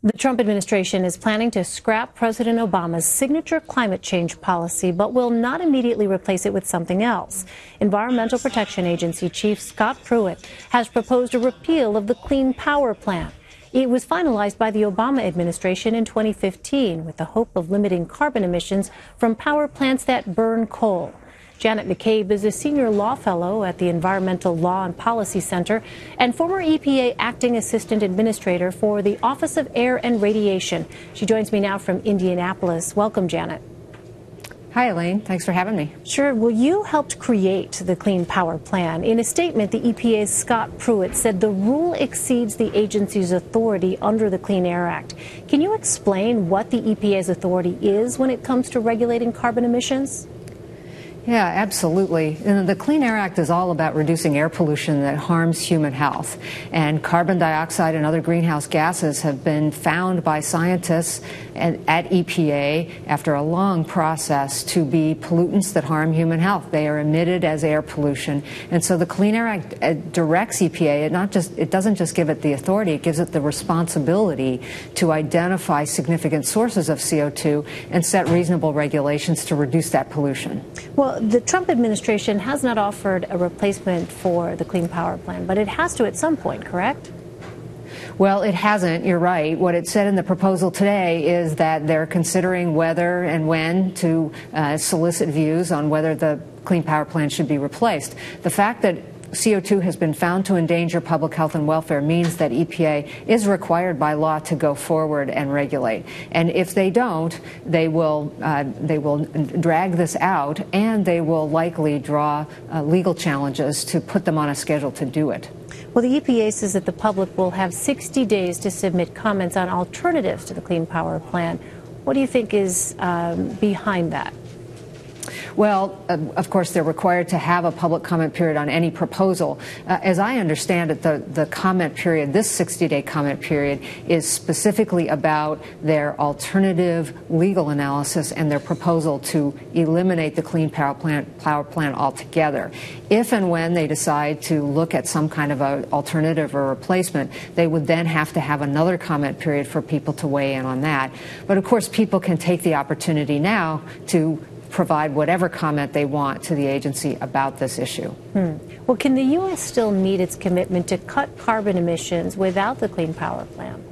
The Trump administration is planning to scrap President Obama's signature climate change policy, but will not immediately replace it with something else. Environmental Protection Agency Chief Scott Pruitt has proposed a repeal of the Clean Power Plan. It was finalized by the Obama administration in 2015 with the hope of limiting carbon emissions from power plants that burn coal. Janet McCabe is a senior law fellow at the Environmental Law and Policy Center and former EPA acting assistant administrator for the Office of Air and Radiation. She joins me now from Indianapolis. Welcome, Janet. Hi, Elaine. Thanks for having me. Sure. Well, you helped create the Clean Power Plan. In a statement, the EPA's Scott Pruitt said the rule exceeds the agency's authority under the Clean Air Act. Can you explain what the EPA's authority is when it comes to regulating carbon emissions? Yeah, absolutely. And the Clean Air Act is all about reducing air pollution that harms human health. And carbon dioxide and other greenhouse gases have been found by scientists at EPA after a long process to be pollutants that harm human health. They are emitted as air pollution. And so the Clean Air Act directs EPA. It doesn't just give it the authority, it gives it the responsibility to identify significant sources of CO2 and set reasonable regulations to reduce that pollution. Well, the Trump administration has not offered a replacement for the Clean Power Plan, but it has to at some point, correct? Well, it hasn't. You're right. What it said in the proposal today is that they're considering whether and when to solicit views on whether the Clean Power Plan should be replaced. The fact that CO2 has been found to endanger public health and welfare means that EPA is required by law to go forward and regulate. And if they don't, they will drag this out, and they will likely draw legal challenges to put them on a schedule to do it. Well, the EPA says that the public will have 60 days to submit comments on alternatives to the Clean Power Plan. What do you think is behind that? Well, of course, they're required to have a public comment period on any proposal. As I understand it, the comment period, this 60-day comment period, is specifically about their alternative legal analysis and their proposal to eliminate the Clean Power Plan altogether. If and when they decide to look at some kind of an alternative or replacement, they would then have to have another comment period for people to weigh in on that. But of course, people can take the opportunity now to provide whatever comment they want to the agency about this issue. Well, can the U.S. still meet its commitment to cut carbon emissions without the Clean Power Plan?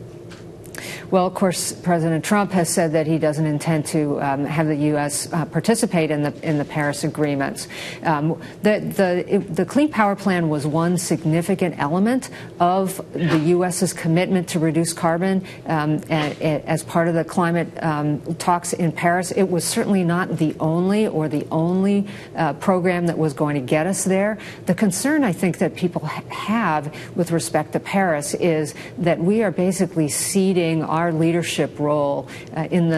Well, of course, President Trump has said that he doesn't intend to have the U.S. participate in the Paris agreements. The Clean Power Plan was one significant element of the U.S.'s commitment to reduce carbon as part of the climate talks in Paris. It was certainly not the only program that was going to get us there. The concern I think that people have with respect to Paris is that we are basically ceding our leadership role in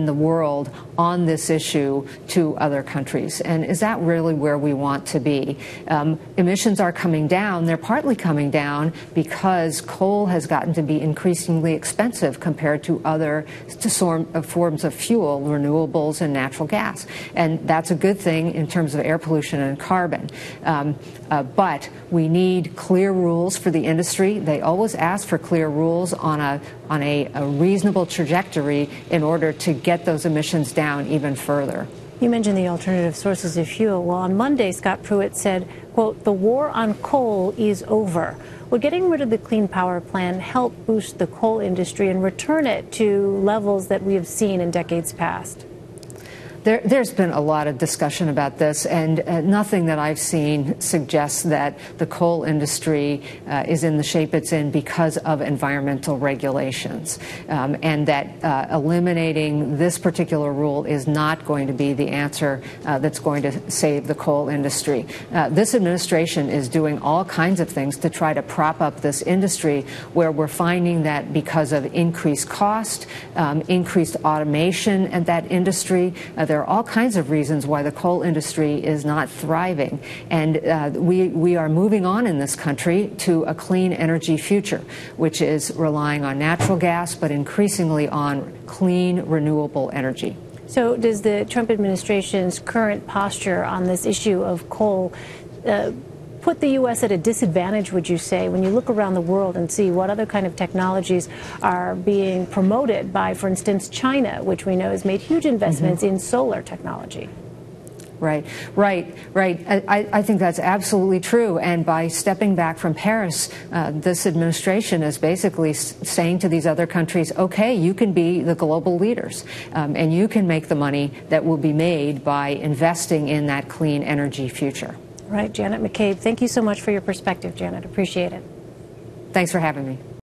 the world on this issue to other countries. And is that really where we want to be? Emissions are coming down. They're partly coming down because coal has gotten to be increasingly expensive compared to other forms of fuel, renewables and natural gas. And that's a good thing in terms of air pollution and carbon. But we need clear rules for the industry. They always ask for clear rules on a reasonable trajectory in order to get those emissions down even further. You mentioned the alternative sources of fuel. Well, on Monday, Scott Pruitt said, quote, "The war on coal is over. Will getting rid of the Clean Power Plan help boost the coal industry and return it to levels that we have seen in decades past?" There's been a lot of discussion about this, and nothing that I've seen suggests that the coal industry is in the shape it's in because of environmental regulations, and that eliminating this particular rule is not going to be the answer that's going to save the coal industry. This administration is doing all kinds of things to try to prop up this industry, where we're finding that because of increased cost, increased automation at that industry, there are all kinds of reasons why the coal industry is not thriving. And we are moving on in this country to a clean energy future, which is relying on natural gas, but increasingly on clean, renewable energy. So does the Trump administration's current posture on this issue of coal put put the U.S. at a disadvantage, would you say, when you look around the world and see what other kind of technologies are being promoted by, for instance, China, which we know has made huge investments in solar technology? Right. I think that's absolutely true. And by stepping back from Paris, this administration is basically saying to these other countries, okay, you can be the global leaders, and you can make the money that will be made by investing in that clean energy future. Right. Janet McCabe, thank you so much for your perspective, Janet. Appreciate it. Thanks for having me.